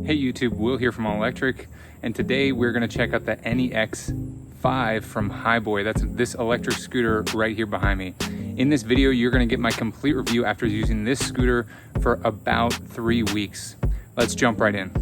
Hey YouTube, Will here from All Electric, and today we're going to check out the NEX 5 from Hiboy. That's this electric scooter right here behind me. In this video, you're going to get my complete review after using this scooter for about 3 weeks. Let's jump right in.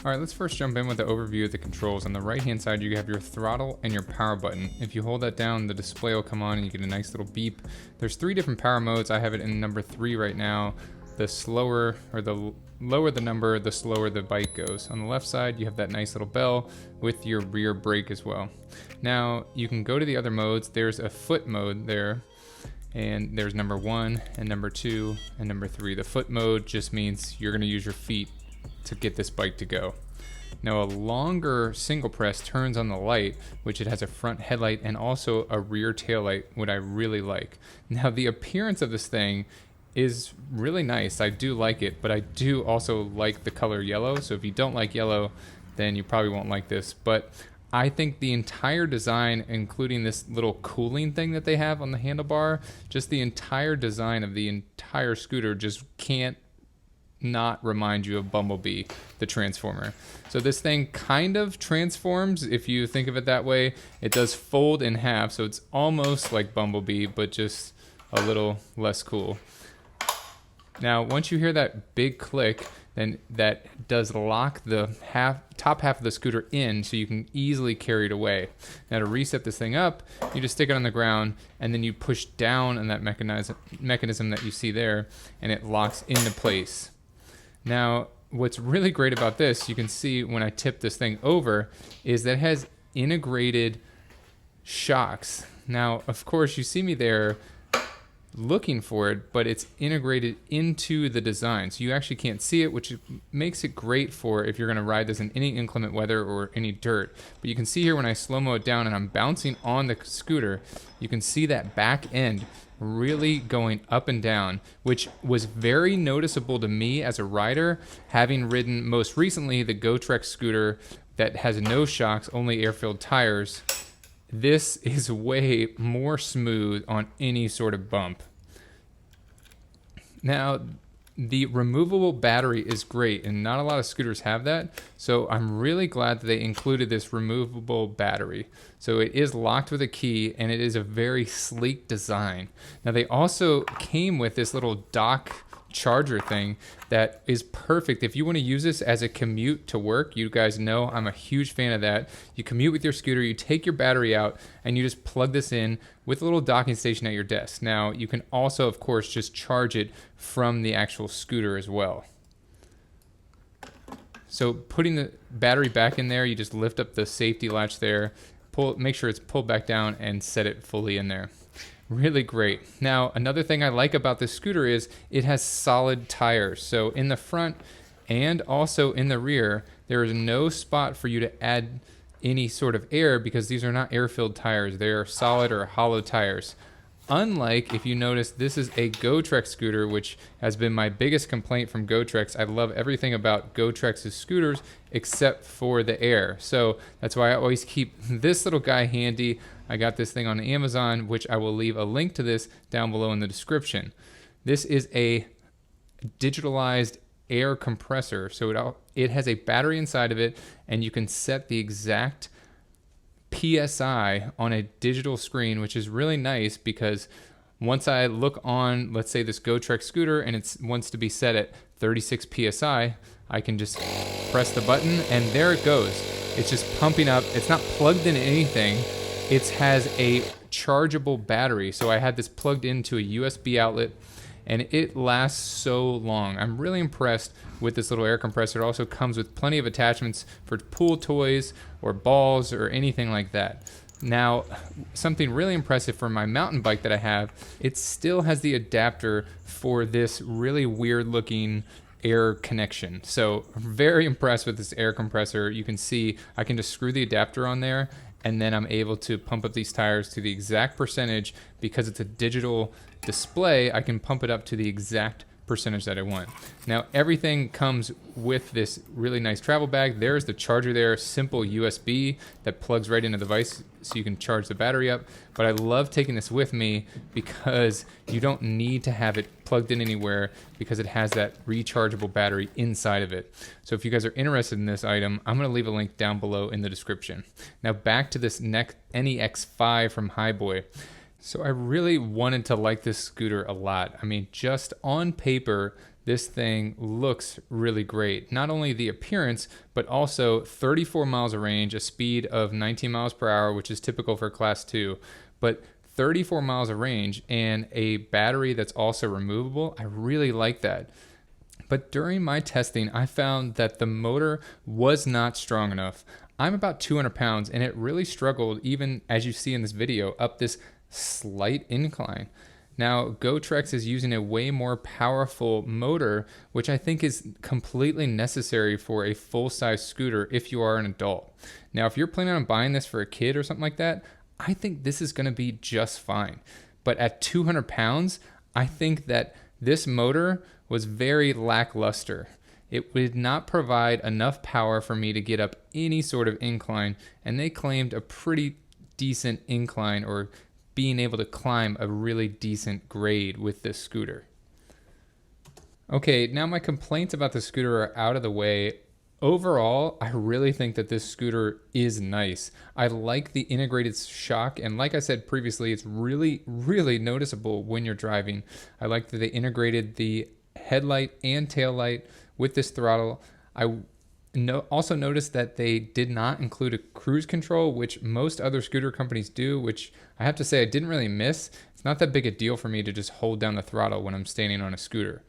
All right, let's first jump in with the overview of the controls. On the right-hand side, you have your throttle and your power button. If you hold that down, the display will come on and you get a nice little beep. There's 3 different power modes. I have it in number 3 right now. The slower, or the lower the number, the slower the bike goes. On the left side, you have that nice little bell with your rear brake as well. Now, you can go to the other modes. There's a foot mode there, and there's number 1 and number 2 and number 3. The foot mode just means you're gonna use your feet to get this bike to go. Now a longer single press turns on the light, which it has a front headlight and also a rear tail light, what I really like. Now the appearance of this thing is really nice. I do like it, but I do also like the color yellow. So if you don't like yellow, then you probably won't like this. But I think the entire design, including this little cooling thing that they have on the handlebar, just the entire design of the entire scooter just can't not remind you of Bumblebee, the Transformer. So this thing kind of transforms, if you think of it that way. It does fold in half, so it's almost like Bumblebee, but just a little less cool. Now, once you hear that big click, then that does lock the top half of the scooter in so you can easily carry it away. Now to reset this thing up, you just stick it on the ground and then you push down on that mechanism that you see there, and it locks into place. Now, what's really great about this, you can see when I tip this thing over, is that it has integrated shocks. Now, of course, you see me there looking for it, but it's integrated into the design. So you actually can't see it, which makes it great for if you're gonna ride this in any inclement weather or any dirt. But you can see here when I slow-mo it down and I'm bouncing on the scooter, you can see that back end really going up and down, which was very noticeable to me as a rider, having ridden most recently the GoTrex scooter that has no shocks, only air-filled tires. This is way more smooth on any sort of bump. Now, the removable battery is great, and not a lot of scooters have that, so I'm really glad that they included this removable battery. So it is locked with a key, and it is a very sleek design. Now they also came with this little dock charger thing that is perfect if you want to use this as a commute to work. You guys know I'm a huge fan of that. You commute with your scooter, you take your battery out, and you just plug this in with a little docking station at your desk. Now you can also, of course, just charge it from the actual scooter as well. So putting the battery back in there, you just lift up the safety latch there, make sure it's pulled back down, and set it fully in there. Really great. Now, another thing I like about this scooter is it has solid tires. So in the front and also in the rear, there is no spot for you to add any sort of air because these are not air-filled tires. They are solid or hollow tires. Unlike, if you notice, this is a GoTrex scooter, which has been my biggest complaint from GoTrex. I love everything about GoTrex's scooters except for the air. So that's why I always keep this little guy handy. I got this thing on Amazon, which I will leave a link to this down below in the description. This is a digitalized air compressor. So it has a battery inside of it, and you can set the exact PSI on a digital screen, which is really nice because once I look on, let's say this GoTrex scooter, and it wants to be set at 36 PSI, I can just press the button and there it goes. It's just pumping up. It's not plugged into anything. It has a chargeable battery. So I had this plugged into a USB outlet and it lasts so long. I'm really impressed with this little air compressor. It also comes with plenty of attachments for pool toys or balls or anything like that. Now, something really impressive for my mountain bike that I have, it still has the adapter for this really weird looking air connection. So very impressed with this air compressor. You can see I can just screw the adapter on there and then I'm able to pump up these tires to the exact percentage. Because it's a digital display, I can pump it up to the exact percentage that I want. Now everything comes with this really nice travel bag. There's the charger there, simple USB that plugs right into the device so you can charge the battery up. But I love taking this with me because you don't need to have it plugged in anywhere because it has that rechargeable battery inside of it. So if you guys are interested in this item, I'm going to leave a link down below in the description. Now back to this NEX5 from Hiboy. So I really wanted to like this scooter a lot. I mean, just on paper, this thing looks really great. Not only the appearance, but also 34 miles of range, a speed of 19 miles per hour, which is typical for class 2, but 34 miles of range and a battery that's also removable. I really like that. But during my testing, I found that the motor was not strong enough. I'm about 200 pounds and it really struggled, even as you see in this video, up this slight incline. Now, GoTrex is using a way more powerful motor, which I think is completely necessary for a full-size scooter if you are an adult. Now, if you're planning on buying this for a kid or something like that, I think this is going to be just fine. But at 200 pounds, I think that this motor was very lackluster. It would not provide enough power for me to get up any sort of incline, and they claimed a pretty decent incline, or being able to climb a really decent grade with this scooter. Okay, now my complaints about the scooter are out of the way. Overall, I really think that this scooter is nice. I like the integrated shock, and like I said previously, it's really, really noticeable when you're driving. I like that they integrated the headlight and tail light with this throttle. I also noticed that they did not include a cruise control, which most other scooter companies do, which I have to say I didn't really miss. It's not that big a deal for me to just hold down the throttle when I'm standing on a scooter.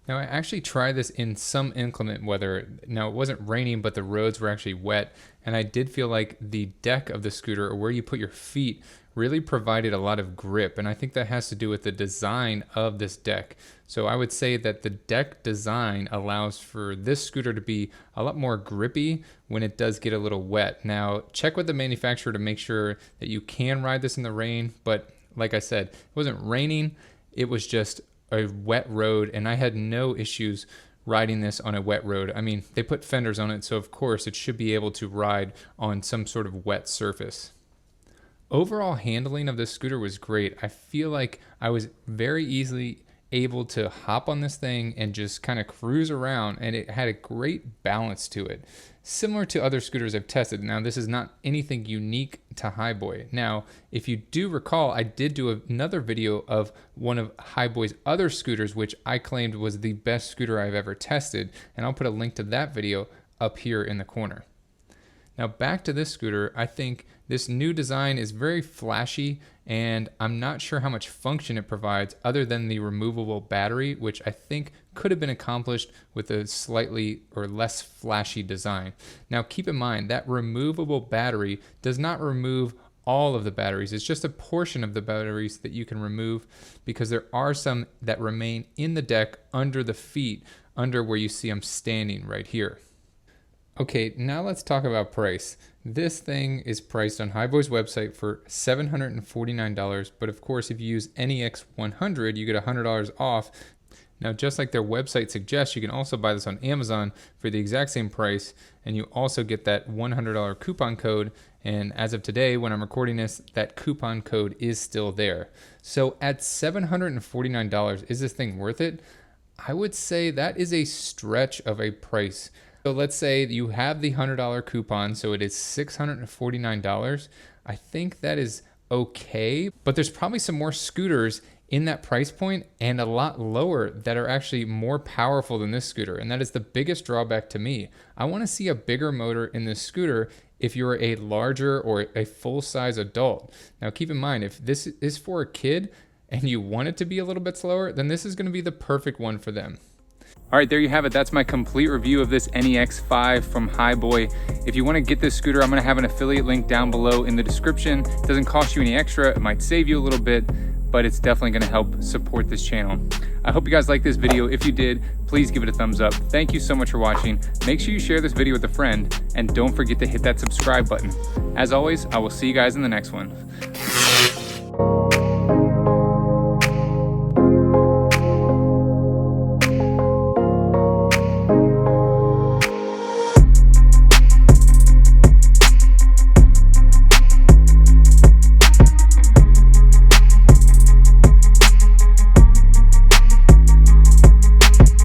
Now, I actually tried this in some inclement weather. Now, it wasn't raining, but the roads were actually wet, and I did feel like the deck of the scooter, or where you put your feet, really provided a lot of grip, and I think that has to do with the design of this deck. So I would say that the deck design allows for this scooter to be a lot more grippy when it does get a little wet. Now, check with the manufacturer to make sure that you can ride this in the rain, but like I said, it wasn't raining, it was just a wet road, and I had no issues riding this on a wet road. I mean, they put fenders on it, so of course it should be able to ride on some sort of wet surface. Overall handling of this scooter was great. I feel like I was very easily able to hop on this thing and just kind of cruise around, and it had a great balance to it. Similar to other scooters I've tested. Now, this is not anything unique to Hiboy. Now, if you do recall, I did do another video of one of Hiboy's other scooters, which I claimed was the best scooter I've ever tested, and I'll put a link to that video up here in the corner. Now back to this scooter, I think this new design is very flashy, and I'm not sure how much function it provides other than the removable battery, which I think could have been accomplished with a slightly or less flashy design. Now keep in mind that removable battery does not remove all of the batteries. It's just a portion of the batteries that you can remove, because there are some that remain in the deck under the feet, under where you see I'm standing right here. Okay, now let's talk about price. This thing is priced on Hiboy's website for $749, but of course if you use NEX100, you get $100 off. Now, just like their website suggests, you can also buy this on Amazon for the exact same price, and you also get that $100 coupon code, and as of today, when I'm recording this, that coupon code is still there. So at $749, is this thing worth it? I would say that is a stretch of a price. So let's say you have the $100 coupon, so it is $649. I think that is okay, but there's probably some more scooters in that price point and a lot lower that are actually more powerful than this scooter, and that is the biggest drawback to me. I want to see a bigger motor in this scooter if you're a larger or a full-size adult. Now keep in mind, if this is for a kid and you want it to be a little bit slower, then this is going to be the perfect one for them. All right, there you have it. That's my complete review of this NEX5 from Hiboy. If you want to get this scooter, I'm going to have an affiliate link down below in the description. It doesn't cost you any extra. It might save you a little bit, but it's definitely going to help support this channel. I hope you guys liked this video. If you did, please give it a thumbs up. Thank you so much for watching. Make sure you share this video with a friend, and don't forget to hit that subscribe button. As always, I will see you guys in the next one.